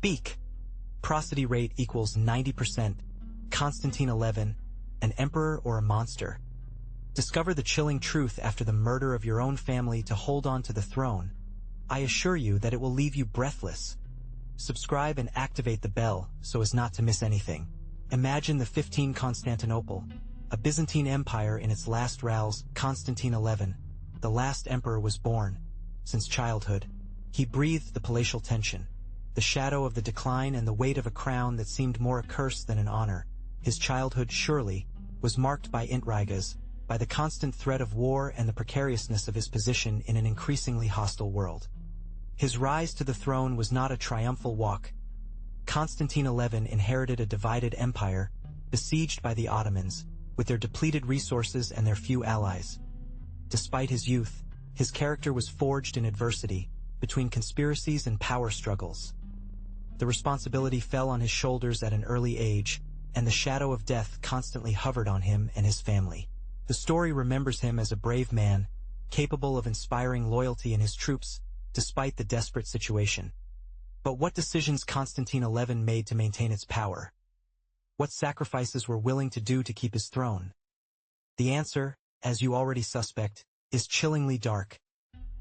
Speak. Prosody rate equals 90%. Constantine 11, an emperor or a monster? Discover the chilling truth after the murder of your own family to hold on to the throne. I assure you that it will leave you breathless. Subscribe and activate the bell so as not to miss anything. Imagine the 15 Constantinople, a Byzantine empire in its last rallies. Constantine 11, the last emperor, was born. Since childhood, he breathed the palatial tension, the shadow of the decline and the weight of a crown that seemed more a curse than an honor. His childhood, surely, was marked by intrigas, by the constant threat of war and the precariousness of his position in an increasingly hostile world. His rise to the throne was not a triumphal walk. Constantine 11 inherited a divided empire, besieged by the Ottomans, with their depleted resources and their few allies. Despite his youth, his character was forged in adversity, between conspiracies and power struggles. The responsibility fell on his shoulders at an early age, and the shadow of death constantly hovered on him and his family. The story remembers him as a brave man, capable of inspiring loyalty in his troops, despite the desperate situation. But what decisions Constantine 11 made to maintain its power? What sacrifices were willing to do to keep his throne? The answer, as you already suspect, is chillingly dark.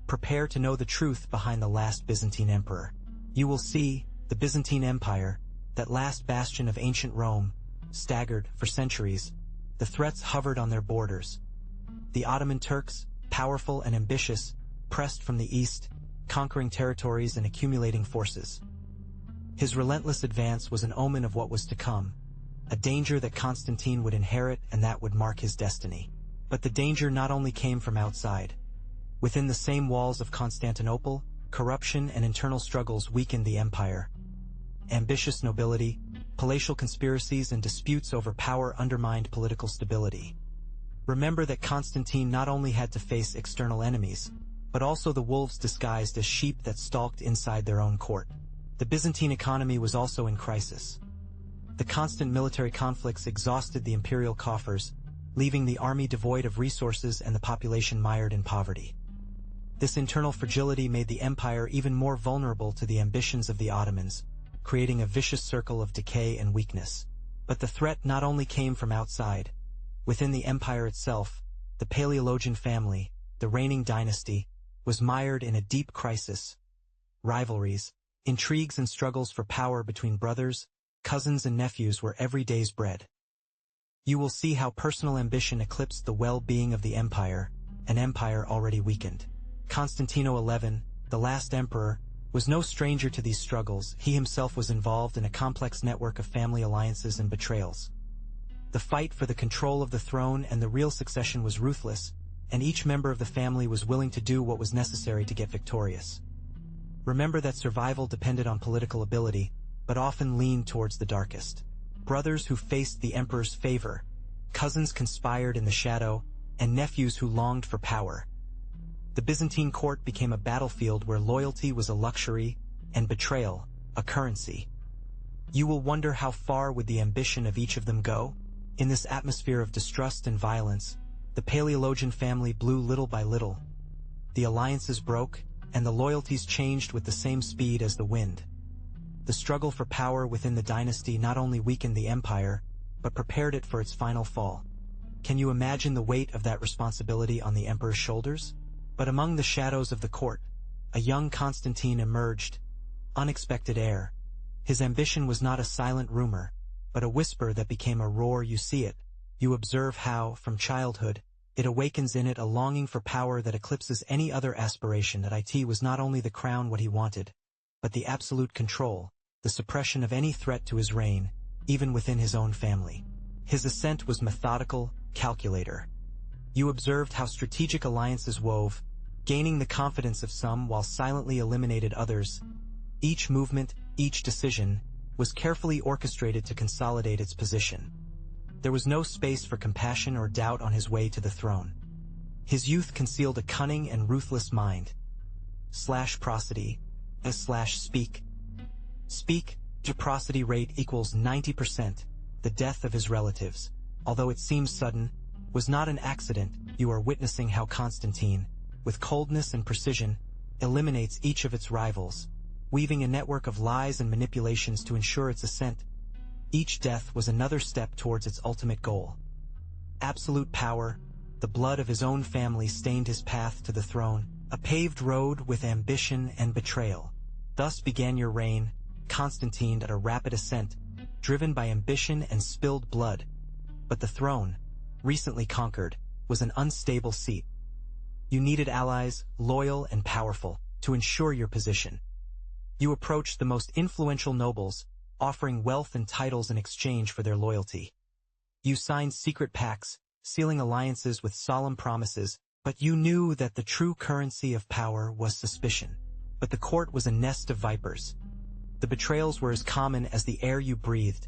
Prepare to know the truth behind the last Byzantine emperor. You will see the Byzantine Empire, that last bastion of ancient Rome, staggered for centuries. The threats hovered on their borders. The Ottoman Turks, powerful and ambitious, pressed from the east, conquering territories and accumulating forces. His relentless advance was an omen of what was to come, a danger that Constantine would inherit and that would mark his destiny. But the danger not only came from outside. Within the same walls of Constantinople, corruption and internal struggles weakened the empire. Ambitious nobility, palatial conspiracies and disputes over power undermined political stability. Remember that Constantine not only had to face external enemies, but also the wolves disguised as sheep that stalked inside their own court. The Byzantine economy was also in crisis. The constant military conflicts exhausted the imperial coffers, leaving the army devoid of resources and the population mired in poverty. This internal fragility made the empire even more vulnerable to the ambitions of the Ottomans, creating a vicious circle of decay and weakness. But the threat not only came from outside. Within the empire itself, the Paleologian family, the reigning dynasty, was mired in a deep crisis. Rivalries, intrigues and struggles for power between brothers, cousins and nephews were every day's bread. You will see how personal ambition eclipsed the well-being of the empire, an empire already weakened. Constantino 11, the last emperor, was no stranger to these struggles. He himself was involved in a complex network of family alliances and betrayals. The fight for the control of the throne and the real succession was ruthless, and each member of the family was willing to do what was necessary to get victorious. Remember that survival depended on political ability, but often leaned towards the darkest. Brothers who faced the emperor's favor, cousins conspired in the shadow, and nephews who longed for power. The Byzantine court became a battlefield where loyalty was a luxury and betrayal a currency. You will wonder how far would the ambition of each of them go? In this atmosphere of distrust and violence, the Paleologian family blew little by little. The alliances broke, and the loyalties changed with the same speed as the wind. The struggle for power within the dynasty not only weakened the empire, but prepared it for its final fall. Can you imagine the weight of that responsibility on the emperor's shoulders? But among the shadows of the court, a young Constantine emerged, unexpected heir. His ambition was not a silent rumor, but a whisper that became a roar. You see it. You observe how, from childhood, it awakens in it a longing for power that eclipses any other aspiration. That it was not only the crown what he wanted, but the absolute control, the suppression of any threat to his reign, even within his own family. His ascent was methodical, calculator. You observed how strategic alliances wove, gaining the confidence of some while silently eliminated others. Each movement, each decision, was carefully orchestrated to consolidate its position. There was no space for compassion or doubt on his way to the throne. His youth concealed a cunning and ruthless mind. Prosody. Speak. Speak. Prosody rate equals 90%. The death of his relatives, although it seems sudden, was not an accident. You are witnessing how Constantine, with coldness and precision, eliminates each of its rivals. weaving a network of lies and manipulations to ensure its ascent. Each death was another step towards its ultimate goal. Absolute power, the blood of his own family stained his path to the throne, a paved road with ambition and betrayal. Thus began your reign, Constantine, at a rapid ascent, driven by ambition and spilled blood. But the throne, recently conquered, was an unstable seat. You needed allies, loyal and powerful, to ensure your position. You approached the most influential nobles, offering wealth and titles in exchange for their loyalty. You signed secret pacts, sealing alliances with solemn promises, but you knew that the true currency of power was suspicion. But the court was a nest of vipers. The betrayals were as common as the air you breathed.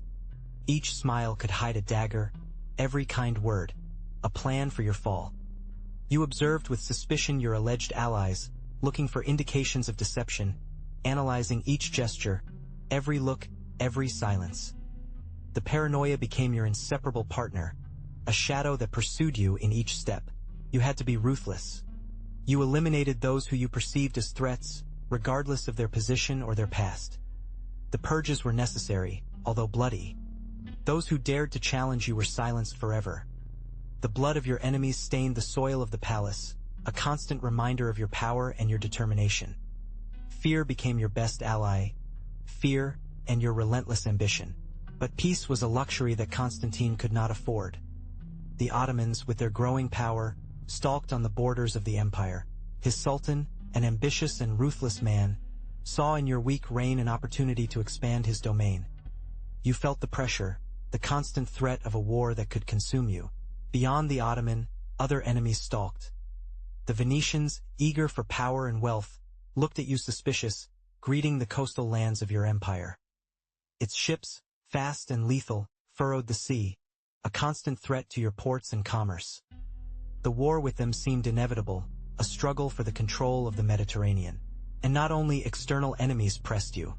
Each smile could hide a dagger, every kind word, a plan for your fall. You observed with suspicion your alleged allies, looking for indications of deception, analyzing each gesture, every look, every silence. The paranoia became your inseparable partner, a shadow that pursued you in each step. You had to be ruthless. You eliminated those who you perceived as threats, regardless of their position or their past. The purges were necessary, although bloody. Those who dared to challenge you were silenced forever. The blood of your enemies stained the soil of the palace, a constant reminder of your power and your determination. Fear became your best ally, fear and your relentless ambition. But peace was a luxury that Constantine could not afford. The Ottomans, with their growing power, stalked on the borders of the empire. His sultan, an ambitious and ruthless man, saw in your weak reign an opportunity to expand his domain. You felt the pressure, the constant threat of a war that could consume you. Beyond the Ottoman, other enemies stalked. The Venetians, eager for power and wealth, looked at you suspicious, greeting the coastal lands of your empire. Its ships, fast and lethal, furrowed the sea, a constant threat to your ports and commerce. The war with them seemed inevitable, a struggle for the control of the Mediterranean. And not only external enemies pressed you.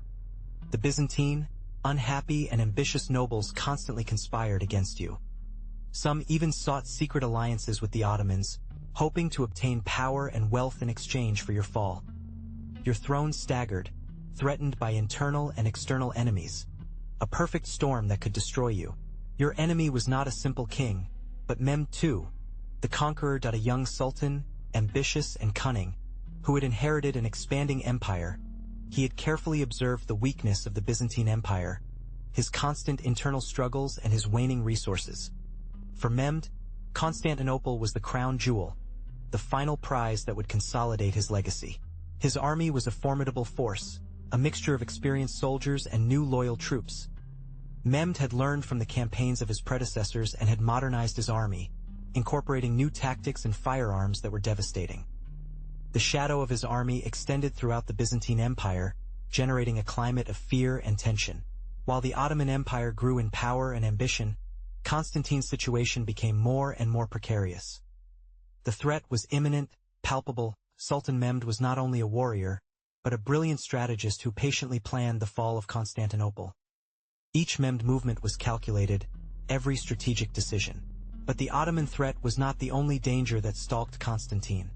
The Byzantine, unhappy and ambitious nobles constantly conspired against you. Some even sought secret alliances with the Ottomans, hoping to obtain power and wealth in exchange for your fall. Your throne staggered, threatened by internal and external enemies, a perfect storm that could destroy you. Your enemy was not a simple king, but Mehmed II, the conqueror, a young sultan, ambitious and cunning, who had inherited an expanding empire. He had carefully observed the weakness of the Byzantine Empire, his constant internal struggles and his waning resources. For Mehmed, Constantinople was the crown jewel, the final prize that would consolidate his legacy. His army was a formidable force, a mixture of experienced soldiers and new loyal troops. Mehmed had learned from the campaigns of his predecessors and had modernized his army, incorporating new tactics and firearms that were devastating. The shadow of his army extended throughout the Byzantine Empire, generating a climate of fear and tension. While the Ottoman Empire grew in power and ambition, Constantine's situation became more and more precarious. The threat was imminent, palpable. Sultan Mehmed was not only a warrior, but a brilliant strategist who patiently planned the fall of Constantinople. Each Mehmed movement was calculated, every strategic decision. But the Ottoman threat was not the only danger that stalked Constantine.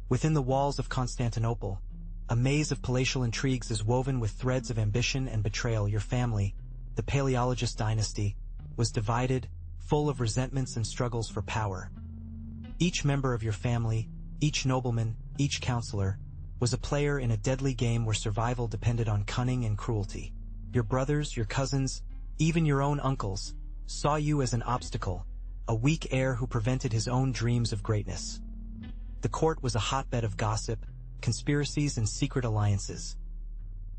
Within the walls of Constantinople, a maze of palatial intrigues is woven with threads of ambition and betrayal. Your family, the Paleologist dynasty, was divided, full of resentments and struggles for power. Each member of your family, each nobleman, each counselor, was a player in a deadly game where survival depended on cunning and cruelty. Your brothers, your cousins, even your own uncles, saw you as an obstacle, a weak heir who prevented his own dreams of greatness. The court was a hotbed of gossip, conspiracies and secret alliances.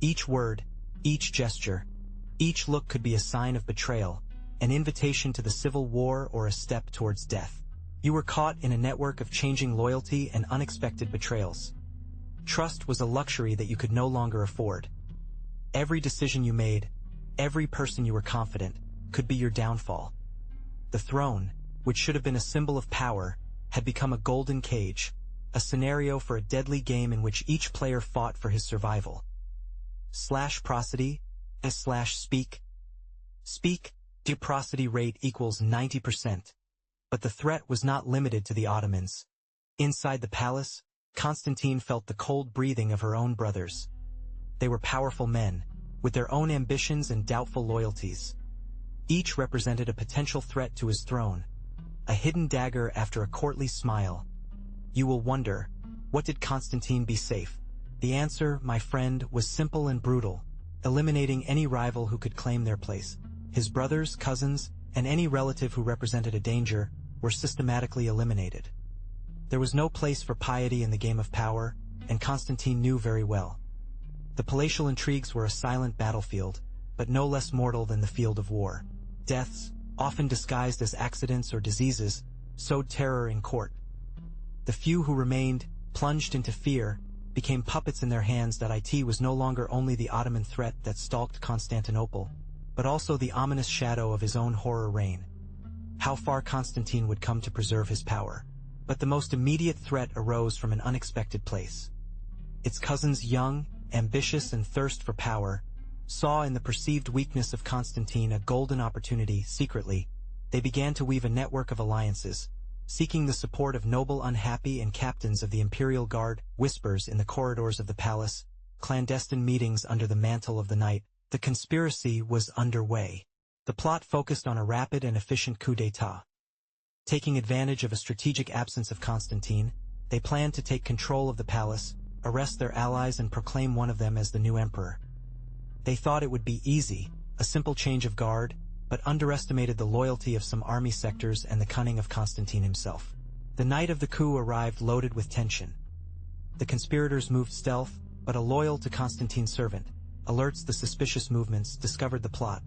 Each word, each gesture, each look could be a sign of betrayal, an invitation to the civil war or a step towards death. You were caught in a network of changing loyalty and unexpected betrayals. Trust was a luxury that you could no longer afford. Every decision you made, every person you were confident, could be your downfall. The throne, which should have been a symbol of power, had become a golden cage, a scenario for a deadly game in which each player fought for his survival. Prosody, speak. Speak, the prosody rate equals 90%. But the threat was not limited to the Ottomans. Inside the palace, Constantine felt the cold breathing of her own brothers. They were powerful men, with their own ambitions and doubtful loyalties. Each represented a potential threat to his throne, a hidden dagger after a courtly smile. You will wonder, what did Constantine be safe? The answer, my friend, was simple and brutal, eliminating any rival who could claim their place. His brothers, cousins, and any relative who represented a danger were systematically eliminated. There was no place for piety in the game of power, and Constantine knew very well. The palatial intrigues were a silent battlefield, but no less mortal than the field of war. Deaths, often disguised as accidents or diseases, sowed terror in court. The few who remained, plunged into fear, became puppets in their hands. It was no longer only the Ottoman threat that stalked Constantinople, but also the ominous shadow of his own horror reign. How far Constantine would come to preserve his power. But the most immediate threat arose from an unexpected place. Its cousins, young, ambitious, and thirst for power, saw in the perceived weakness of Constantine a golden opportunity. Secretly, they began to weave a network of alliances, seeking the support of noble unhappy and captains of the imperial guard, whispers in the corridors of the palace, clandestine meetings under the mantle of the night. The conspiracy was underway. The plot focused on a rapid and efficient coup d'état. Taking advantage of a strategic absence of Constantine, they planned to take control of the palace, arrest their allies, and proclaim one of them as the new emperor. They thought it would be easy, a simple change of guard, but underestimated the loyalty of some army sectors and the cunning of Constantine himself. The night of the coup arrived loaded with tension. The conspirators moved stealth, but a loyal to Constantine's servant, alerts the suspicious movements, discovered the plot.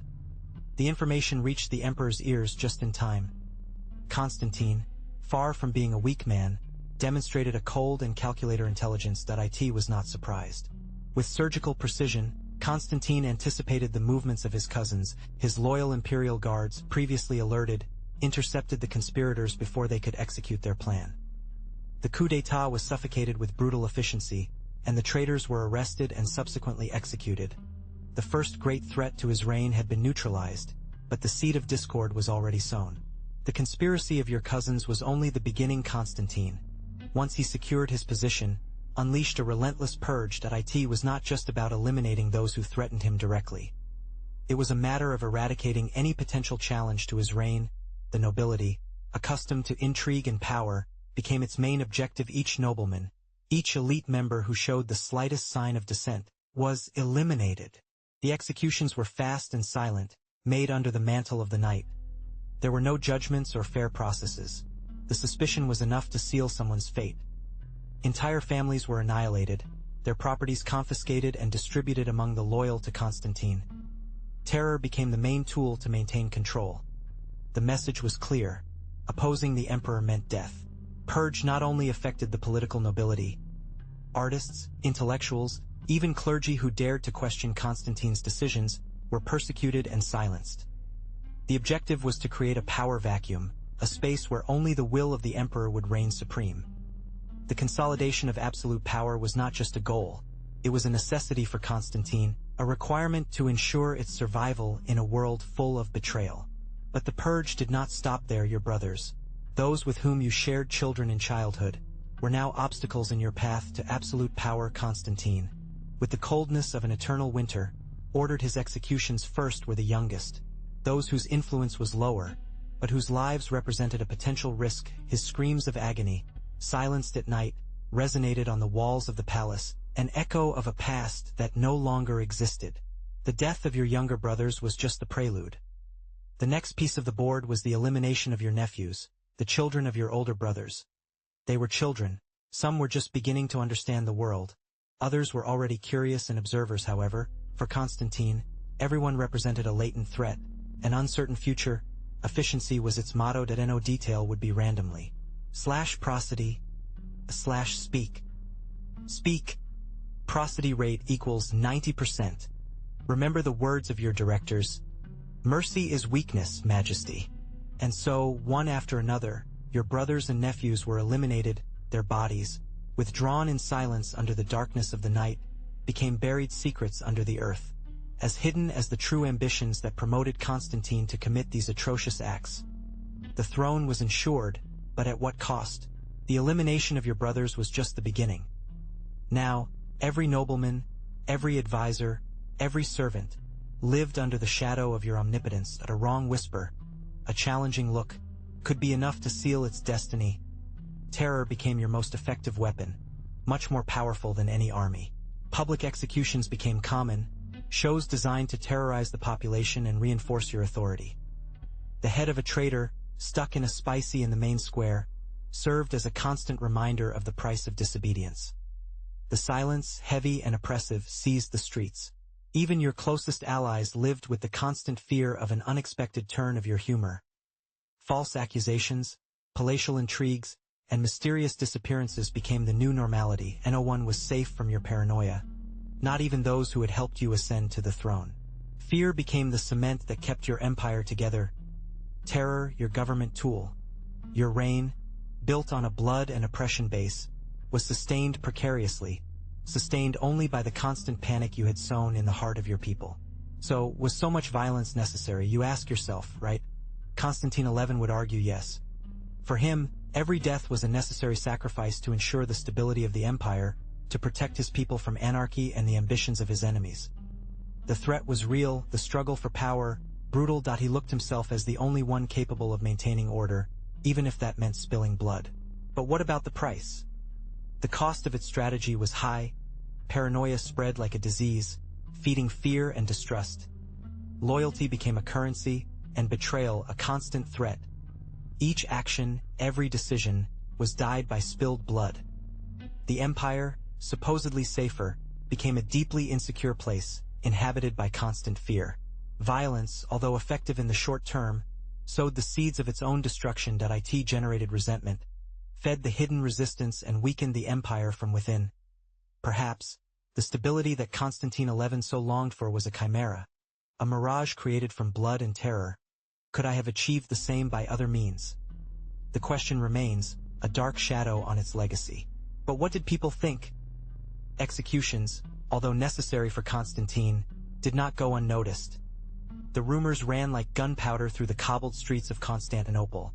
The information reached the emperor's ears just in time. Constantine, far from being a weak man, demonstrated a cold and calculator intelligence. It was not surprised. With surgical precision, Constantine anticipated the movements of his cousins. His loyal imperial guards, previously alerted, intercepted the conspirators before they could execute their plan. The coup d'état was suffocated with brutal efficiency, and the traitors were arrested and subsequently executed. The first great threat to his reign had been neutralized, but the seed of discord was already sown. The conspiracy of your cousins was only the beginning. Constantine, once he secured his position, unleashed a relentless purge. It was not just about eliminating those who threatened him directly. It was a matter of eradicating any potential challenge to his reign. The nobility, accustomed to intrigue and power, became its main objective. Each nobleman, each elite member who showed the slightest sign of dissent, was eliminated. The executions were fast and silent, made under the mantle of the night. There were no judgments or fair processes. The suspicion was enough to seal someone's fate. Entire families were annihilated, their properties confiscated and distributed among the loyal to Constantine. Terror became the main tool to maintain control. The message was clear. Opposing the emperor meant death. Purge not only affected the political nobility. Artists, intellectuals, even clergy who dared to question Constantine's decisions were persecuted and silenced. The objective was to create a power vacuum, a space where only the will of the emperor would reign supreme. The consolidation of absolute power was not just a goal, it was a necessity for Constantine, a requirement to ensure its survival in a world full of betrayal. But the purge did not stop there. Your brothers, those with whom you shared children in childhood, were now obstacles in your path to absolute power. Constantine, with the coldness of an eternal winter, ordered his executions. First were the youngest, those whose influence was lower, but whose lives represented a potential risk. His screams of agony, silenced at night, resonated on the walls of the palace, an echo of a past that no longer existed. The death of your younger brothers was just the prelude. The next piece of the board was the elimination of your nephews, the children of your older brothers. They were children. Some were just beginning to understand the world. Others were already curious and observers. However, for Constantine, everyone represented a latent threat, an uncertain future. Efficiency was its motto. No detail would be randomly. /prosody /speak. Speak. Prosody rate equals 90%. Remember the words of your directors. Mercy is weakness, Majesty. And so, one after another, your brothers and nephews were eliminated. Their bodies, withdrawn in silence under the darkness of the night, became buried secrets under the earth, as hidden as the true ambitions that promoted Constantine to commit these atrocious acts. The throne was ensured, but at what cost? The elimination of your brothers was just the beginning. Now, every nobleman, every advisor, every servant, lived under the shadow of your omnipotence. At a wrong whisper, a challenging look, could be enough to seal its destiny. Terror became your most effective weapon, much more powerful than any army. Public executions became common, shows designed to terrorize the population and reinforce your authority. The head of a traitor, stuck in a spicy in the main square, served as a constant reminder of the price of disobedience. The silence, heavy and oppressive, seized the streets. Even your closest allies lived with the constant fear of an unexpected turn of your humor. False accusations, palatial intrigues, and mysterious disappearances became the new normality, and no one was safe from your paranoia, not even those who had helped you ascend to the throne. Fear became the cement that kept your empire together. Terror, your government tool. Your reign, built on a blood and oppression base, was sustained precariously, sustained only by the constant panic you had sown in the heart of your people. So, was so much violence necessary, you ask yourself, right? Constantine XI would argue yes. For him, every death was a necessary sacrifice to ensure the stability of the empire, to protect his people from anarchy and the ambitions of his enemies. The threat was real, the struggle for power, brutal. He looked himself as the only one capable of maintaining order, even if that meant spilling blood. But what about the price? The cost of its strategy was high. Paranoia spread like a disease, feeding fear and distrust. Loyalty became a currency, and betrayal a constant threat. Each action, every decision, was dyed by spilled blood. The empire, supposedly safer, became a deeply insecure place, inhabited by constant fear. Violence, although effective in the short term, sowed the seeds of its own destruction. It generated resentment, fed the hidden resistance, and weakened the empire from within. Perhaps, the stability that Constantine XI so longed for was a chimera, a mirage created from blood and terror. Could I have achieved the same by other means? The question remains, a dark shadow on its legacy. But what did people think? Executions, although necessary for Constantine, did not go unnoticed. The rumors ran like gunpowder through the cobbled streets of Constantinople.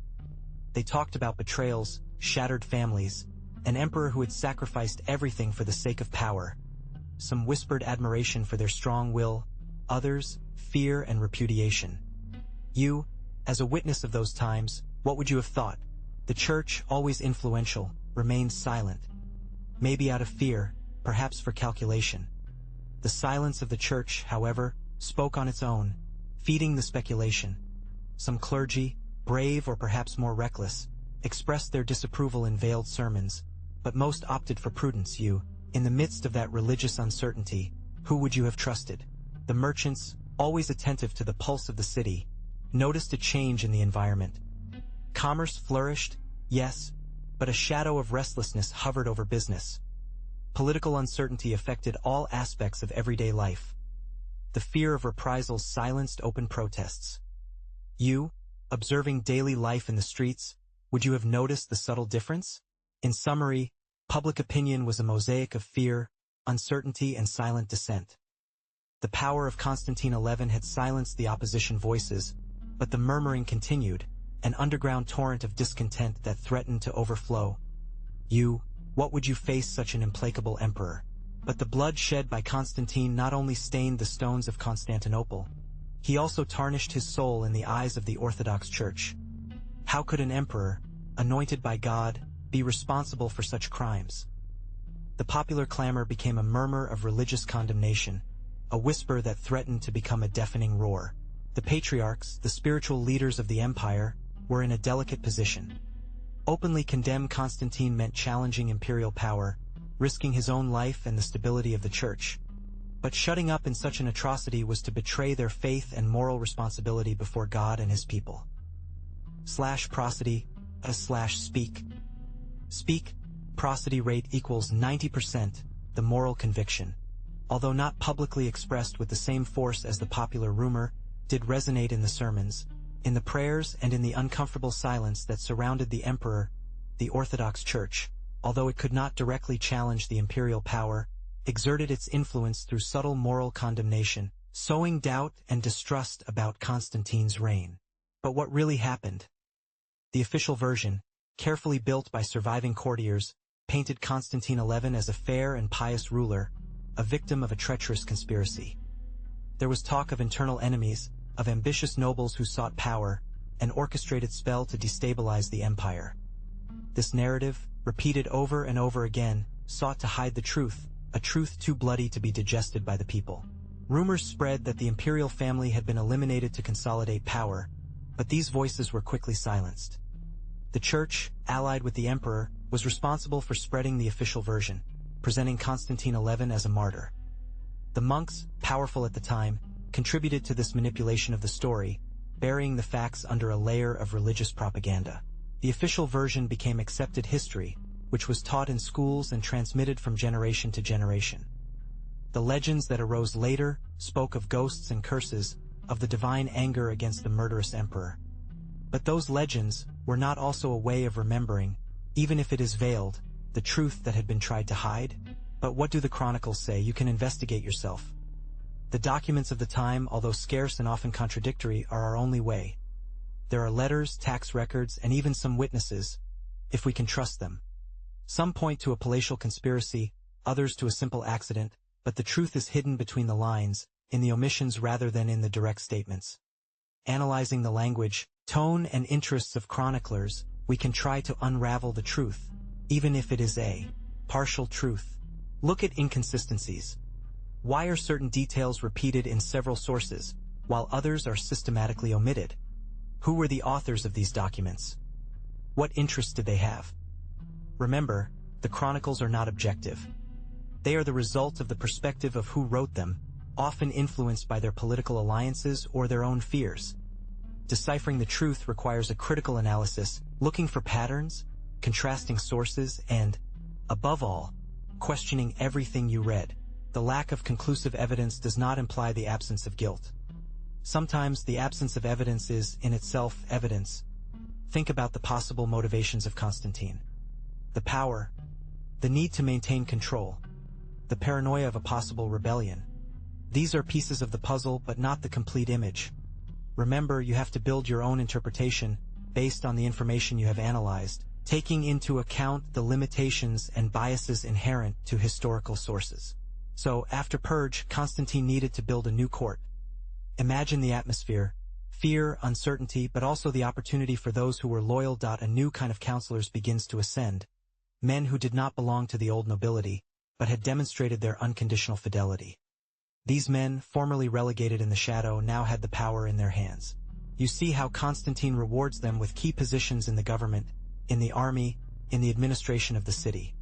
They talked about betrayals, shattered families, an emperor who had sacrificed everything for the sake of power. Some whispered admiration for their strong will, others, fear and repudiation. You, as a witness of those times, what would you have thought? The church, always influential, remained silent. Maybe out of fear, perhaps for calculation. The silence of the church, however, spoke on its own, feeding the speculation. Some clergy, brave or perhaps more reckless, expressed their disapproval in veiled sermons, but most opted for prudence. You, in the midst of that religious uncertainty, who would you have trusted? The merchants, always attentive to the pulse of the city, noticed a change in the environment. Commerce flourished, yes, but a shadow of restlessness hovered over business. Political uncertainty affected all aspects of everyday life. The fear of reprisals silenced open protests. You, observing daily life in the streets, would you have noticed the subtle difference? In summary, public opinion was a mosaic of fear, uncertainty, and silent dissent. The power of Constantine XI had silenced the opposition voices, but the murmuring continued, an underground torrent of discontent that threatened to overflow. You, what would you face such an implacable emperor? But the blood shed by Constantine not only stained the stones of Constantinople, he also tarnished his soul in the eyes of the Orthodox Church. How could an emperor, anointed by God, be responsible for such crimes? The popular clamor became a murmur of religious condemnation, a whisper that threatened to become a deafening roar. The patriarchs, the spiritual leaders of the empire, were in a delicate position. Openly condemn Constantine meant challenging imperial power, risking his own life and the stability of the church. But shutting up in such an atrocity was to betray their faith and moral responsibility before God and his people. Prosody, speak. Speak, prosody rate equals 90%, the moral conviction. Although not publicly expressed with the same force as the popular rumor, did resonate in the sermons, in the prayers, and in the uncomfortable silence that surrounded the emperor. The Orthodox Church, although it could not directly challenge the imperial power, exerted its influence through subtle moral condemnation, sowing doubt and distrust about Constantine's reign. But what really happened? The official version, carefully built by surviving courtiers, painted Constantine XI as a fair and pious ruler, a victim of a treacherous conspiracy. There was talk of internal enemies, of ambitious nobles who sought power, an orchestrated spell to destabilize the empire. This narrative, repeated over and over again, sought to hide the truth, a truth too bloody to be digested by the people. Rumors spread that the imperial family had been eliminated to consolidate power, but these voices were quickly silenced. The church, allied with the emperor, was responsible for spreading the official version, presenting Constantine XI as a martyr. The monks, powerful at the time, contributed to this manipulation of the story, burying the facts under a layer of religious propaganda. The official version became accepted history, which was taught in schools and transmitted from generation to generation. The legends that arose later spoke of ghosts and curses, of the divine anger against the murderous emperor. But those legends were not also a way of remembering, even if it is veiled, the truth that had been tried to hide? But what do the chronicles say? You can investigate yourself. The documents of the time, although scarce and often contradictory, are our only way. There are letters, tax records, and even some witnesses, if we can trust them. Some point to a palatial conspiracy, others to a simple accident, but the truth is hidden between the lines, in the omissions rather than in the direct statements. Analyzing the language, tone, and interests of chroniclers, we can try to unravel the truth, even if it is a partial truth. Look at inconsistencies. Why are certain details repeated in several sources, while others are systematically omitted? Who were the authors of these documents? What interests did they have? Remember, the chronicles are not objective. They are the result of the perspective of who wrote them, often influenced by their political alliances or their own fears. Deciphering the truth requires a critical analysis, looking for patterns, contrasting sources, and, above all, questioning everything you read. The lack of conclusive evidence does not imply the absence of guilt. Sometimes the absence of evidence is, in itself, evidence. Think about the possible motivations of Constantine. The power, the need to maintain control, the paranoia of a possible rebellion. These are pieces of the puzzle, but not the complete image. Remember, you have to build your own interpretation based on the information you have analyzed, taking into account the limitations and biases inherent to historical sources. So, after Purge, Constantine needed to build a new court. Imagine the atmosphere: fear, uncertainty, but also the opportunity for those who were loyal. A new kind of counselors begins to ascend. Men who did not belong to the old nobility, but had demonstrated their unconditional fidelity. These men, formerly relegated in the shadow, now had the power in their hands. You see how Constantine rewards them with key positions in the government, in the army, in the administration of the city.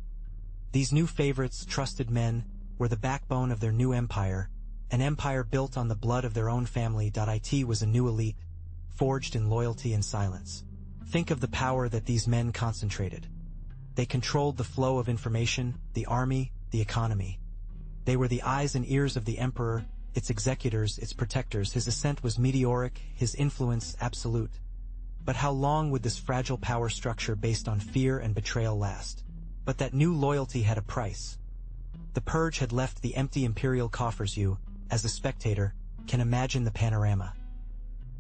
These new favorites, trusted men, were the backbone of their new empire, an empire built on the blood of their own family. It was a new elite, forged in loyalty and silence. Think of the power that these men concentrated. They controlled the flow of information, the army, the economy. They were the eyes and ears of the emperor, its executors, its protectors. His ascent was meteoric, his influence absolute. But how long would this fragile power structure based on fear and betrayal last? But that new loyalty had a price. The Purge had left the empty imperial coffers. You, as a spectator, can imagine the panorama.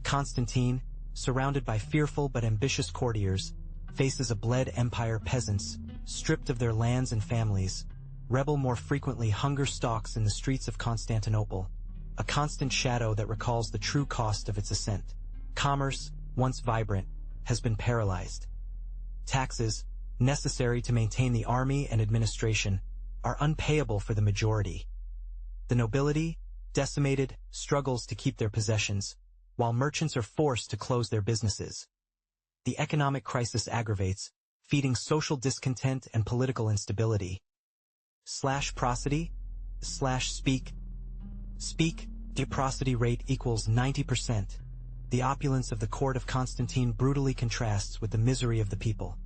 Constantine, surrounded by fearful but ambitious courtiers, faces a bled empire, peasants, stripped of their lands and families, rebel more frequently, hunger stalks in the streets of Constantinople, a constant shadow that recalls the true cost of its ascent. Commerce, once vibrant, has been paralyzed. Taxes, necessary to maintain the army and administration, are unpayable for the majority. The nobility, decimated, struggles to keep their possessions, while merchants are forced to close their businesses. The economic crisis aggravates, feeding social discontent and political instability. Prosody / speak. The prosody rate equals 90%. The opulence of the court of Constantine brutally contrasts with the misery of the people.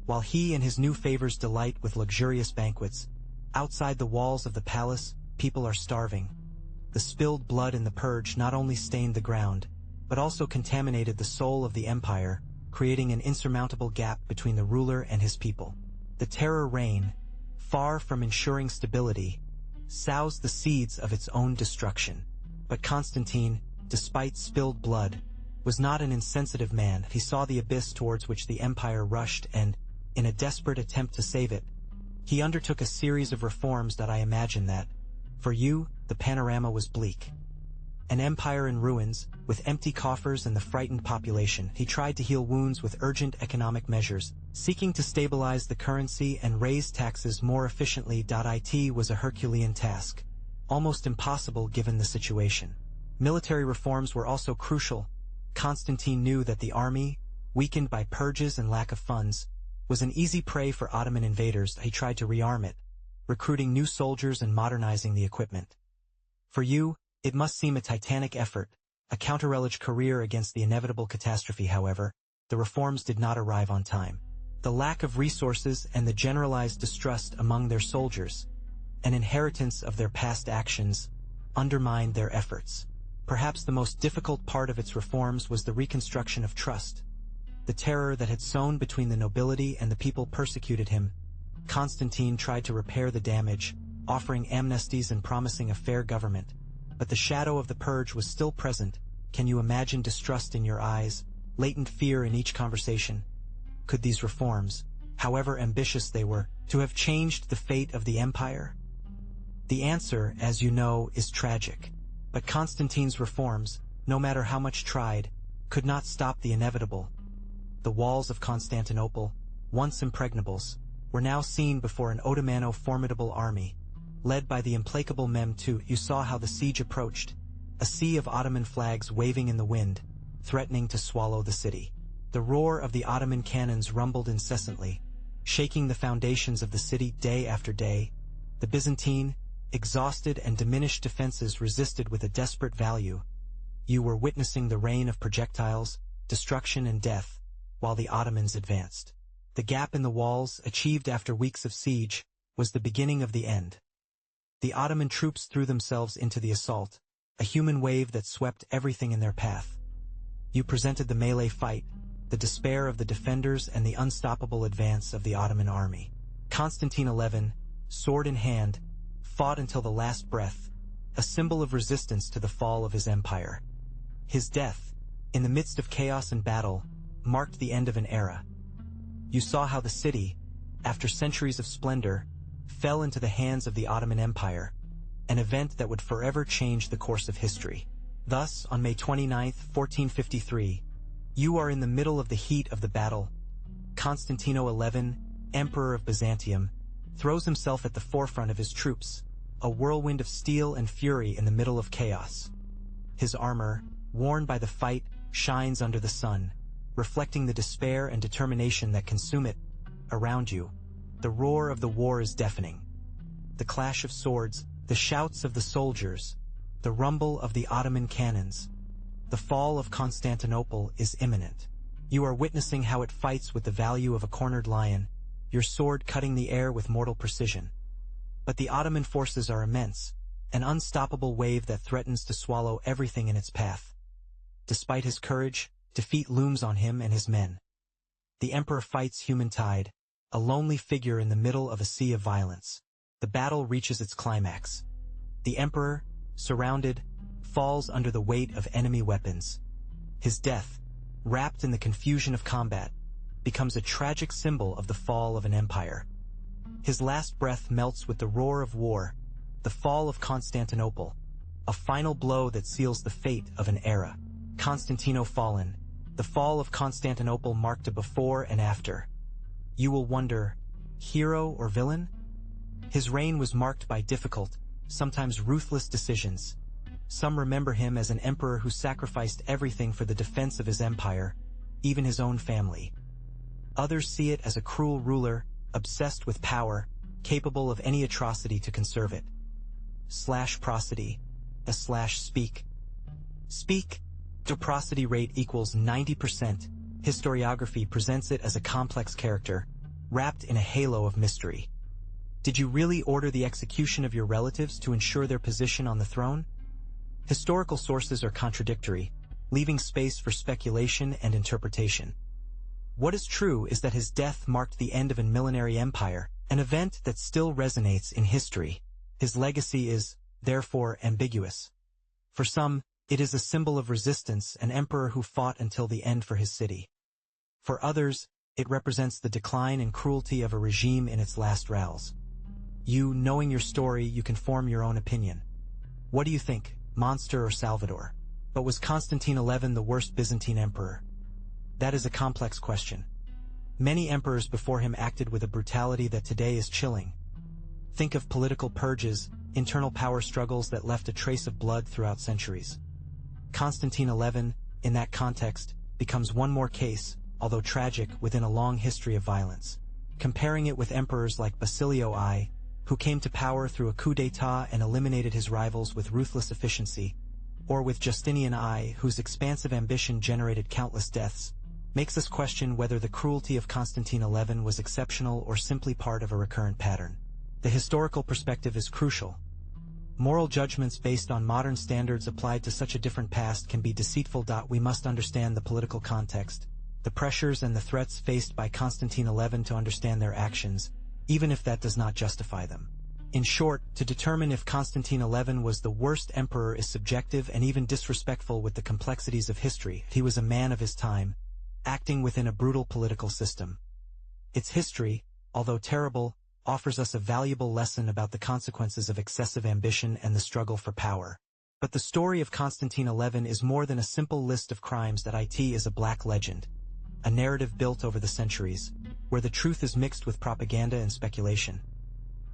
While he and his new favors delight with luxurious banquets, outside the walls of the palace, people are starving. The spilled blood in the Purge not only stained the ground, but also contaminated the soul of the empire, creating an insurmountable gap between the ruler and his people. The Terror reign, far from ensuring stability, sows the seeds of its own destruction. But Constantine, despite spilled blood, was not an insensitive man. He saw the abyss towards which the empire rushed and, in a desperate attempt to save it, he undertook a series of reforms. I imagine that, For you, the panorama was bleak. An empire in ruins, with empty coffers and the frightened population. He tried to heal wounds with urgent economic measures, seeking to stabilize the currency and raise taxes more efficiently. It was a Herculean task, almost impossible given the situation. Military reforms were also crucial. Constantine knew that the army, weakened by purges and lack of funds, was an easy prey for Ottoman invaders. He tried to rearm it, recruiting new soldiers and modernizing the equipment. For you, it must seem a titanic effort, a counterrelage career against the inevitable catastrophe. However, the reforms did not arrive on time. The lack of resources and the generalized distrust among their soldiers, an inheritance of their past actions, undermined their efforts. Perhaps the most difficult part of its reforms was the reconstruction of trust. The terror that had sown between the nobility and the people persecuted him. Constantine tried to repair the damage, offering amnesties and promising a fair government. But the shadow of the purge was still present. Can you imagine distrust in your eyes, latent fear in each conversation? Could these reforms, however ambitious they were, to have changed the fate of the empire? The answer, as you know, is tragic. But Constantine's reforms, no matter how much tried, could not stop the inevitable. The walls of Constantinople, once impregnables, were now seen before an Ottomano formidable army, led by the implacable Mehmed II. You saw how the siege approached, a sea of Ottoman flags waving in the wind, threatening to swallow the city. The roar of the Ottoman cannons rumbled incessantly, shaking the foundations of the city day after day. The Byzantine, exhausted and diminished defenses resisted with a desperate value. You were witnessing the rain of projectiles, destruction and death, while the Ottomans advanced. The gap in the walls, achieved after weeks of siege, was the beginning of the end. The Ottoman troops threw themselves into the assault, a human wave that swept everything in their path. You presented the melee fight, the despair of the defenders and the unstoppable advance of the Ottoman army. Constantine XI, sword in hand, fought until the last breath, a symbol of resistance to the fall of his empire. His death, in the midst of chaos and battle, marked the end of an era. You saw how the city, after centuries of splendor, fell into the hands of the Ottoman Empire, an event that would forever change the course of history. Thus, on May 29, 1453, you are in the middle of the heat of the battle. Constantine XI, Emperor of Byzantium, throws himself at the forefront of his troops, a whirlwind of steel and fury in the middle of chaos. His armor, worn by the fight, shines under the sun, reflecting the despair and determination that consume it. Around you, the roar of the war is deafening. The clash of swords, the shouts of the soldiers, the rumble of the Ottoman cannons. The fall of Constantinople is imminent. You are witnessing how it fights with the value of a cornered lion, your sword cutting the air with mortal precision. But the Ottoman forces are immense, an unstoppable wave that threatens to swallow everything in its path. Despite his courage, defeat looms on him and his men. The emperor fights human tide, a lonely figure in the middle of a sea of violence. The battle reaches its climax. The emperor, surrounded, falls under the weight of enemy weapons. His death, wrapped in the confusion of combat, becomes a tragic symbol of the fall of an empire. His last breath melts with the roar of war, the fall of Constantinople, a final blow that seals the fate of an era. Constantino fallen, the fall of Constantinople marked a before and after. You will wonder, hero or villain? His reign was marked by difficult, sometimes ruthless decisions. Some remember him as an emperor who sacrificed everything for the defense of his empire, even his own family. Others see it as a cruel ruler, obsessed with power, capable of any atrocity to conserve it. /prosody, /speak. Speak, the prosody rate equals 90%. Historiography presents it as a complex character, wrapped in a halo of mystery. Did you really order the execution of your relatives to ensure their position on the throne? Historical sources are contradictory, leaving space for speculation and interpretation. What is true is that his death marked the end of a millenary empire, an event that still resonates in history. His legacy is, therefore, ambiguous. For some, it is a symbol of resistance, an emperor who fought until the end for his city. For others, it represents the decline and cruelty of a regime in its last rallies. You, knowing your story, you can form your own opinion. What do you think, monster or Salvador? But was Constantine XI the worst Byzantine emperor? That is a complex question. Many emperors before him acted with a brutality that today is chilling. Think of political purges, internal power struggles that left a trace of blood throughout centuries. Constantine XI, in that context, becomes one more case, although tragic, within a long history of violence. Comparing it with emperors like Basilio I, who came to power through a coup d'état and eliminated his rivals with ruthless efficiency, or with Justinian I, whose expansive ambition generated countless deaths, makes us question whether the cruelty of Constantine XI was exceptional or simply part of a recurrent pattern. The historical perspective is crucial. Moral judgments based on modern standards applied to such a different past can be deceitful. We must understand the political context, the pressures and the threats faced by Constantine XI to understand their actions, even if that does not justify them. In short, to determine if Constantine XI was the worst emperor is subjective and even disrespectful with the complexities of history. He was a man of his time, acting within a brutal political system. Its history, although terrible, offers us a valuable lesson about the consequences of excessive ambition and the struggle for power. But the story of Constantine XI is more than a simple list of crimes. It is a black legend, a narrative built over the centuries, where the truth is mixed with propaganda and speculation.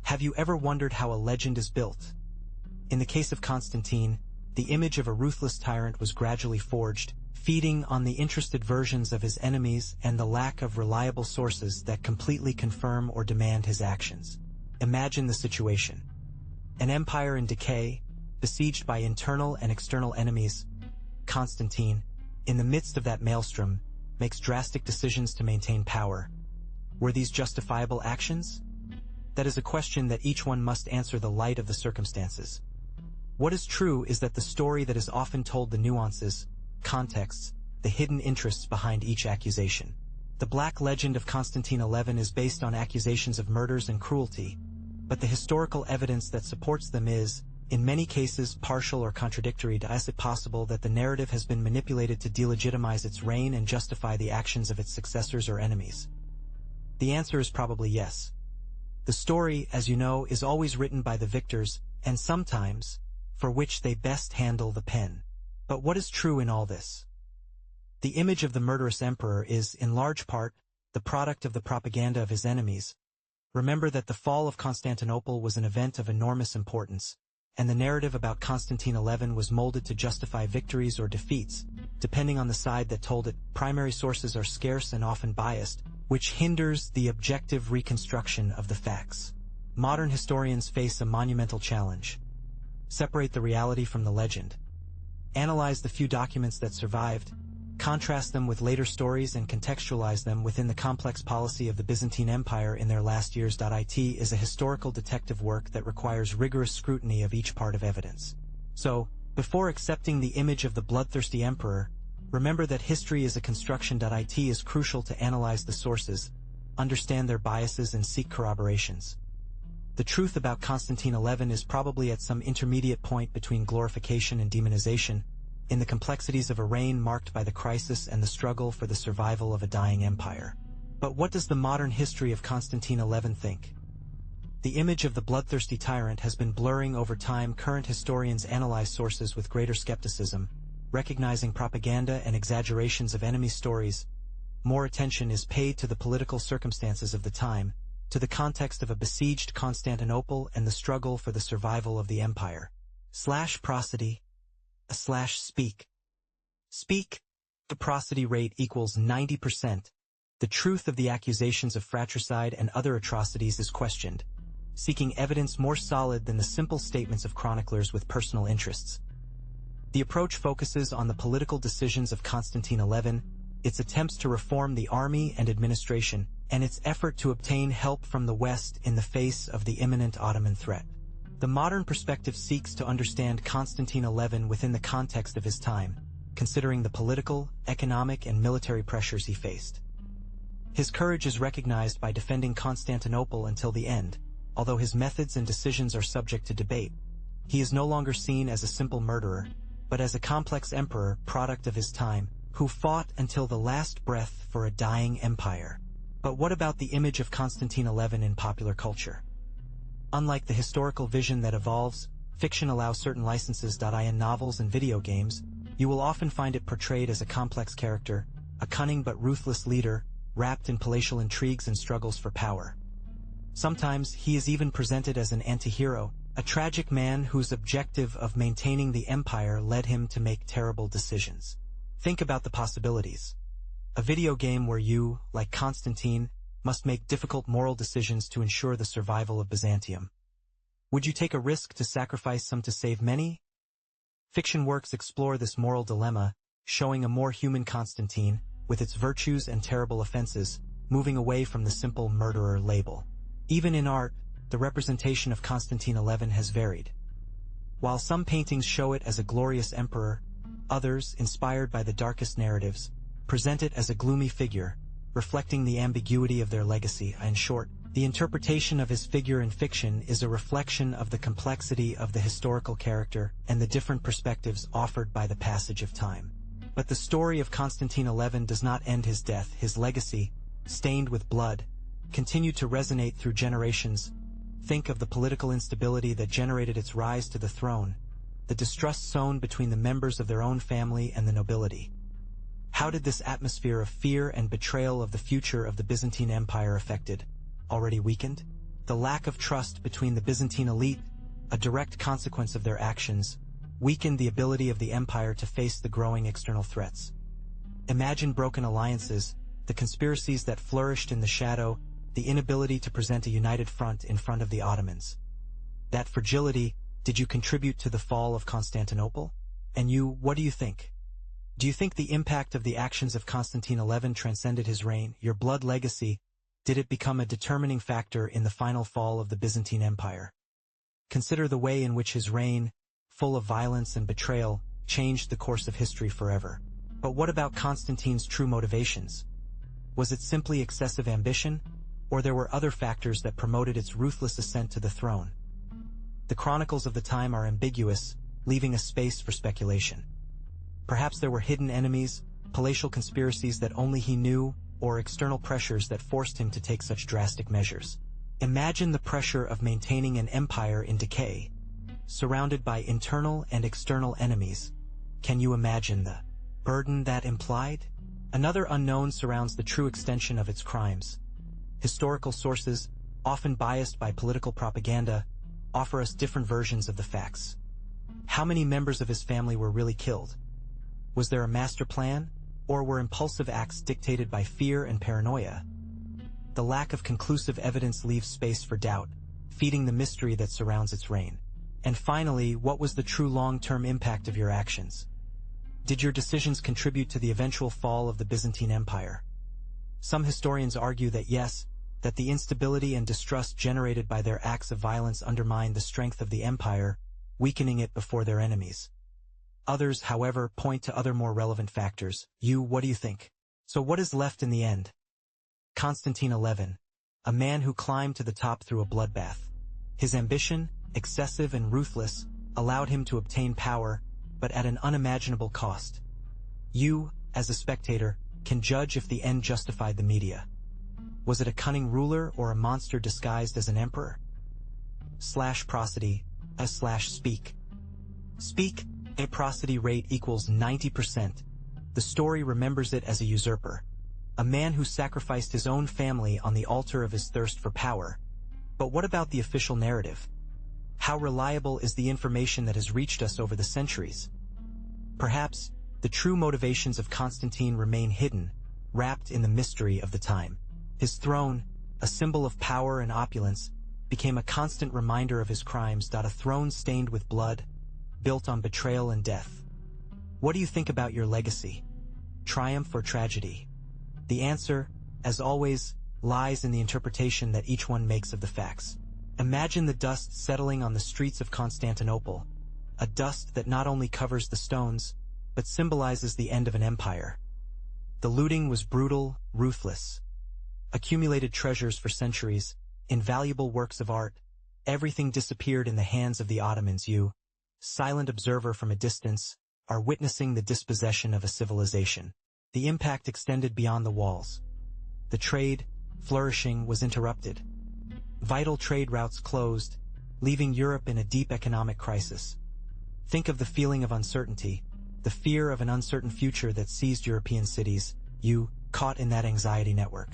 Have you ever wondered how a legend is built? In the case of Constantine, the image of a ruthless tyrant was gradually forged, feeding on the interested versions of his enemies and the lack of reliable sources that completely confirm or demand his actions. Imagine the situation. An empire in decay, besieged by internal and external enemies. Constantine, in the midst of that maelstrom, makes drastic decisions to maintain power. Were these justifiable actions? That is a question that each one must answer in the light of the circumstances. What is true is that the story that is often told the nuances, contexts, the hidden interests behind each accusation. The black legend of Constantine XI is based on accusations of murders and cruelty, but the historical evidence that supports them is, in many cases, partial or contradictory. Is it possible that the narrative has been manipulated to delegitimize its reign and justify the actions of its successors or enemies? The answer is probably yes. The story, as you know, is always written by the victors, and sometimes, for which they best handle the pen. But what is true in all this? The image of the murderous emperor is, in large part, the product of the propaganda of his enemies. Remember that the fall of Constantinople was an event of enormous importance, and the narrative about Constantine XI was molded to justify victories or defeats, depending on the side that told it. Primary sources are scarce and often biased, which hinders the objective reconstruction of the facts. Modern historians face a monumental challenge. Separate the reality from the legend. Analyze the few documents that survived, contrast them with later stories and contextualize them within the complex policy of the Byzantine Empire in their last years. It is a historical detective work that requires rigorous scrutiny of each part of evidence. So, before accepting the image of the bloodthirsty emperor, remember that history is a construction. It is crucial to analyze the sources, understand their biases and seek corroborations. The truth about Constantine XI is probably at some intermediate point between glorification and demonization, in the complexities of a reign marked by the crisis and the struggle for the survival of a dying empire. But what does the modern history of Constantine XI think? The image of the bloodthirsty tyrant has been blurring over time. Current historians analyze sources with greater skepticism, recognizing propaganda and exaggerations of enemy stories. More attention is paid to the political circumstances of the time, to the context of a besieged Constantinople and the struggle for the survival of the empire. Prosody. Speak. The prosody rate equals 90%. The truth of the accusations of fratricide and other atrocities is questioned, seeking evidence more solid than the simple statements of chroniclers with personal interests. The approach focuses on the political decisions of Constantine XI, its attempts to reform the army and administration, and its effort to obtain help from the West in the face of the imminent Ottoman threat. The modern perspective seeks to understand Constantine XI within the context of his time, considering the political, economic, and military pressures he faced. His courage is recognized by defending Constantinople until the end, although his methods and decisions are subject to debate. He is no longer seen as a simple murderer, but as a complex emperor, product of his time, who fought until the last breath for a dying empire. But what about the image of Constantine XI in popular culture? Unlike the historical vision that evolves, fiction allows certain licenses. In novels and video games, you will often find it portrayed as a complex character, a cunning but ruthless leader, wrapped in palatial intrigues and struggles for power. Sometimes he is even presented as an anti-hero, a tragic man whose objective of maintaining the empire led him to make terrible decisions. Think about the possibilities. A video game where you, like Constantine, must make difficult moral decisions to ensure the survival of Byzantium. Would you take a risk to sacrifice some to save many? Fiction works explore this moral dilemma, showing a more human Constantine, with its virtues and terrible offenses, moving away from the simple murderer label. Even in art, the representation of Constantine XI has varied. While some paintings show it as a glorious emperor, others, inspired by the darkest narratives, present it as a gloomy figure, reflecting the ambiguity of their legacy. In short, the interpretation of his figure in fiction is a reflection of the complexity of the historical character and the different perspectives offered by the passage of time. But the story of Constantine XI does not end his death. His legacy, stained with blood, continued to resonate through generations. Think of the political instability that generated its rise to the throne, the distrust sown between the members of their own family and the nobility. How did this atmosphere of fear and betrayal of the future of the Byzantine Empire affected, already weakened? The lack of trust between the Byzantine elite, a direct consequence of their actions, weakened the ability of the empire to face the growing external threats. Imagine broken alliances, the conspiracies that flourished in the shadow, the inability to present a united front in front of the Ottomans. That fragility, did you contribute to the fall of Constantinople? And you, what do you think? Do you think the impact of the actions of Constantine XI transcended his reign? Your blood legacy, did it become a determining factor in the final fall of the Byzantine Empire? Consider the way in which his reign, full of violence and betrayal, changed the course of history forever. But what about Constantine's true motivations? Was it simply excessive ambition, or there were other factors that promoted its ruthless ascent to the throne? The chronicles of the time are ambiguous, leaving a space for speculation. Perhaps there were hidden enemies, palatial conspiracies that only he knew, or external pressures that forced him to take such drastic measures. Imagine the pressure of maintaining an empire in decay, surrounded by internal and external enemies. Can you imagine the burden that implied? Another unknown surrounds the true extension of its crimes. Historical sources, often biased by political propaganda, offer us different versions of the facts. How many members of his family were really killed? Was there a master plan, or were impulsive acts dictated by fear and paranoia? The lack of conclusive evidence leaves space for doubt, feeding the mystery that surrounds its reign. And finally, what was the true long-term impact of your actions? Did your decisions contribute to the eventual fall of the Byzantine Empire? Some historians argue that yes, that the instability and distrust generated by their acts of violence undermined the strength of the empire, weakening it before their enemies. Others, however, point to other more relevant factors. What do you think? So what is left in the end? Constantine XI, a man who climbed to the top through a bloodbath. His ambition, excessive and ruthless, allowed him to obtain power, but at an unimaginable cost. You, as a spectator, can judge if the end justified the media. Was it a cunning ruler or a monster disguised as an emperor? Prosody, speak. Speak, a prosody rate equals 90%. The story remembers it as a usurper, a man who sacrificed his own family on the altar of his thirst for power. But what about the official narrative? How reliable is the information that has reached us over the centuries? Perhaps, the true motivations of Constantine remain hidden, wrapped in the mystery of the time. His throne, a symbol of power and opulence, became a constant reminder of his crimes. A throne stained with blood, built on betrayal and death. What do you think about your legacy? Triumph or tragedy? The answer, as always, lies in the interpretation that each one makes of the facts. Imagine the dust settling on the streets of Constantinople, a dust that not only covers the stones, but symbolizes the end of an empire. The looting was brutal, ruthless. Accumulated treasures for centuries, invaluable works of art, everything disappeared in the hands of the Ottomans. You, silent observer from a distance, are witnessing the dispossession of a civilization. The impact extended beyond the walls. The trade, flourishing, was interrupted. Vital trade routes closed, leaving Europe in a deep economic crisis. Think of the feeling of uncertainty, the fear of an uncertain future that seized European cities, you, caught in that anxiety network.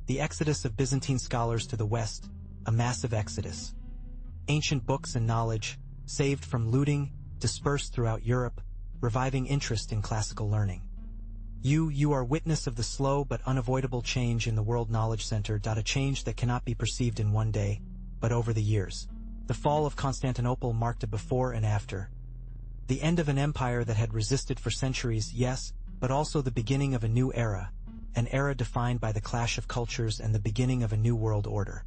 The exodus of Byzantine scholars to the West, a massive exodus. Ancient books and knowledge, saved from looting, dispersed throughout Europe, reviving interest in classical learning. You are witness of the slow but unavoidable change in the World Knowledge Center. A change that cannot be perceived in one day, but over the years. The fall of Constantinople marked a before and after. The end of an empire that had resisted for centuries, yes, but also the beginning of a new era, an era defined by the clash of cultures and the beginning of a new world order.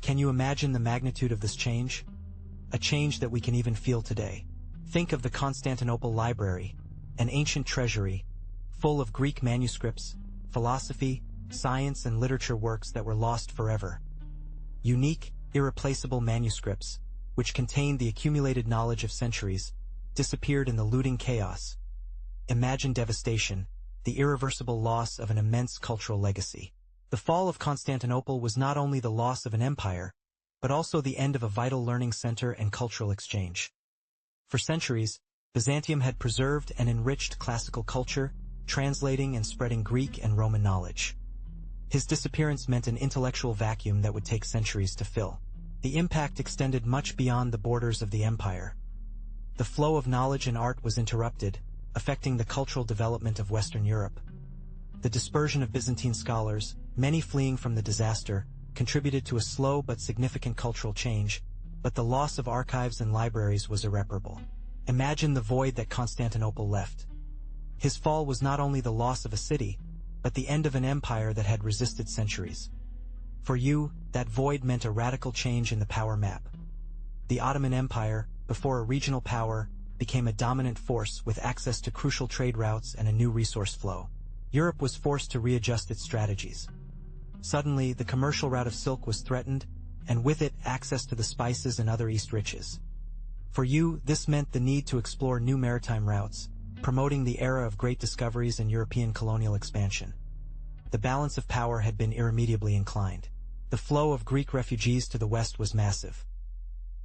Can you imagine the magnitude of this change? A change that we can even feel today. Think of the Constantinople Library, an ancient treasury, full of Greek manuscripts, philosophy, science and literature works that were lost forever. Unique, irreplaceable manuscripts, which contained the accumulated knowledge of centuries, disappeared in the looting chaos. Imagine devastation, the irreversible loss of an immense cultural legacy. The fall of Constantinople was not only the loss of an empire, but also the end of a vital learning center and cultural exchange. For centuries, Byzantium had preserved and enriched classical culture, translating and spreading Greek and Roman knowledge. His disappearance meant an intellectual vacuum that would take centuries to fill. The impact extended much beyond the borders of the empire. The flow of knowledge and art was interrupted, affecting the cultural development of Western Europe. The dispersion of Byzantine scholars, many fleeing from the disaster, contributed to a slow but significant cultural change, but the loss of archives and libraries was irreparable. Imagine the void that Constantinople left. His fall was not only the loss of a city, but the end of an empire that had resisted centuries. For you, that void meant a radical change in the power map. The Ottoman Empire, before a regional power, became a dominant force with access to crucial trade routes and a new resource flow. Europe was forced to readjust its strategies. Suddenly, the commercial route of silk was threatened, and with it, access to the spices and other East riches. For you, this meant the need to explore new maritime routes, promoting the era of great discoveries and European colonial expansion. The balance of power had been irremediably inclined. The flow of Greek refugees to the west was massive.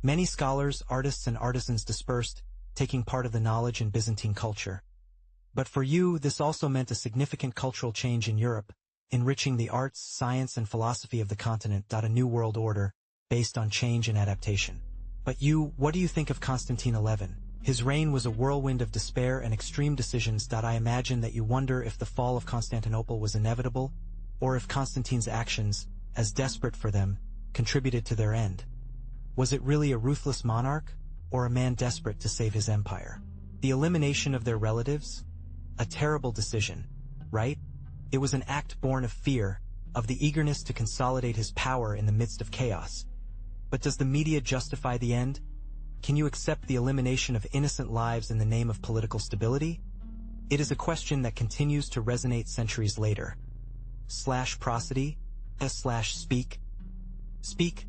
Many scholars, artists and artisans dispersed, taking part of the knowledge in Byzantine culture. But for you, this also meant a significant cultural change in Europe, enriching the arts, science and philosophy of the continent. A new world order, based on change and adaptation. But you, what do you think of Constantine XI? His reign was a whirlwind of despair and extreme decisions. I imagine that you wonder if the fall of Constantinople was inevitable, or if Constantine's actions, as desperate for them, contributed to their end. Was it really a ruthless monarch, or a man desperate to save his empire? The elimination of their relatives? A terrible decision, right? It was an act born of fear, of the eagerness to consolidate his power in the midst of chaos. But does the media justify the end? Can you accept the elimination of innocent lives in the name of political stability? It is a question that continues to resonate centuries later. Prosody, speak. Speak,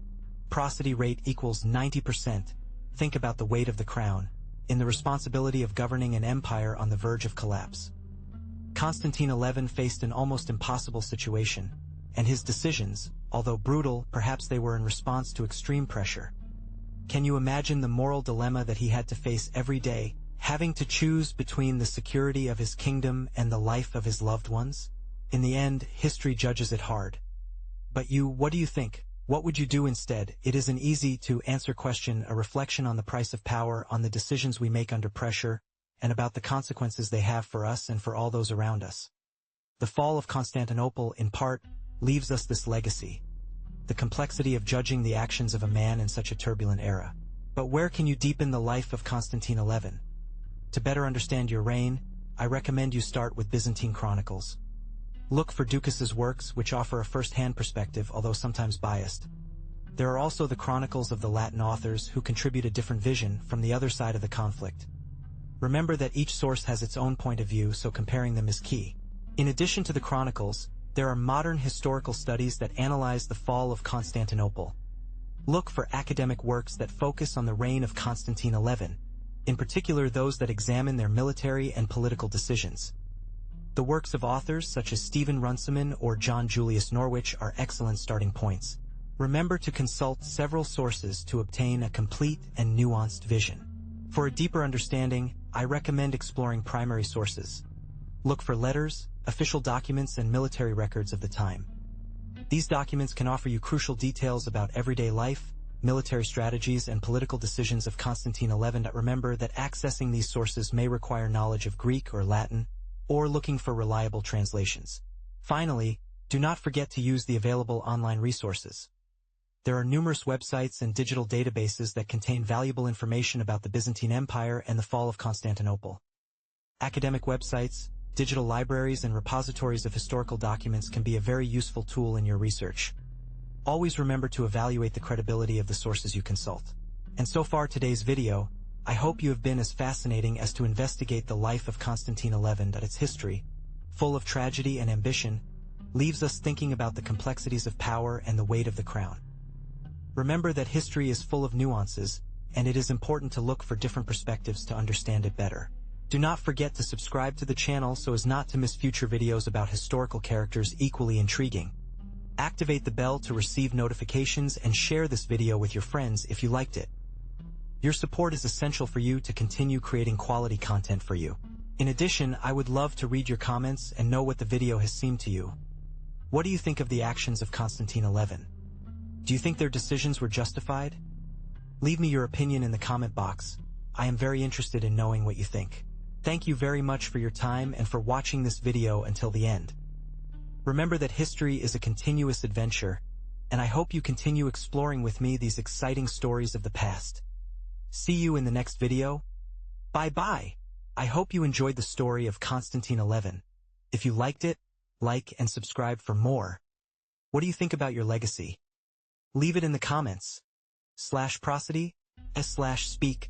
prosody rate equals 90%. Think about the weight of the crown, in the responsibility of governing an empire on the verge of collapse. Constantine XI faced an almost impossible situation, and his decisions, although brutal, perhaps they were in response to extreme pressure. Can you imagine the moral dilemma that he had to face every day, having to choose between the security of his kingdom and the life of his loved ones? In the end, history judges it hard. But you, what do you think? What would you do instead? It is an easy to answer question, a reflection on the price of power, on the decisions we make under pressure, and about the consequences they have for us and for all those around us. The fall of Constantinople, in part, leaves us this legacy. The complexity of judging the actions of a man in such a turbulent era. But where can you deepen the life of Constantine XI? To better understand your reign, I recommend you start with Byzantine chronicles. Look for Ducas's works, which offer a first-hand perspective, although sometimes biased. There are also the chronicles of the Latin authors who contribute a different vision from the other side of the conflict. Remember that each source has its own point of view, so comparing them is key. In addition to the chronicles, there are modern historical studies that analyze the fall of Constantinople. Look for academic works that focus on the reign of Constantine XI, in particular those that examine their military and political decisions. The works of authors such as Stephen Runciman or John Julius Norwich are excellent starting points. Remember to consult several sources to obtain a complete and nuanced vision. For a deeper understanding, I recommend exploring primary sources. Look for letters, official documents, and military records of the time. These documents can offer you crucial details about everyday life, military strategies, and political decisions of Constantine XI. Remember that accessing these sources may require knowledge of Greek or Latin, or looking for reliable translations. Finally, do not forget to use the available online resources. There are numerous websites and digital databases that contain valuable information about the Byzantine Empire and the fall of Constantinople. Academic websites, digital libraries, and repositories of historical documents can be a very useful tool in your research. Always remember to evaluate the credibility of the sources you consult. And so far today's video, I hope you have been as fascinating as to investigate the life of Constantine XI. Its history, full of tragedy and ambition, leaves us thinking about the complexities of power and the weight of the crown. Remember that history is full of nuances, and it is important to look for different perspectives to understand it better. Do not forget to subscribe to the channel so as not to miss future videos about historical characters equally intriguing. Activate the bell to receive notifications and share this video with your friends if you liked it. Your support is essential for you to continue creating quality content for you. In addition, I would love to read your comments and know what the video has seemed to you. What do you think of the actions of Constantine XI? Do you think their decisions were justified? Leave me your opinion in the comment box. I am very interested in knowing what you think. Thank you very much for your time and for watching this video until the end. Remember that history is a continuous adventure, and I hope you continue exploring with me these exciting stories of the past. See you in the next video. Bye-bye. I hope you enjoyed the story of Constantine XI. If you liked it, like and subscribe for more. What do you think about your legacy? Leave it in the comments. /prosody, /speak.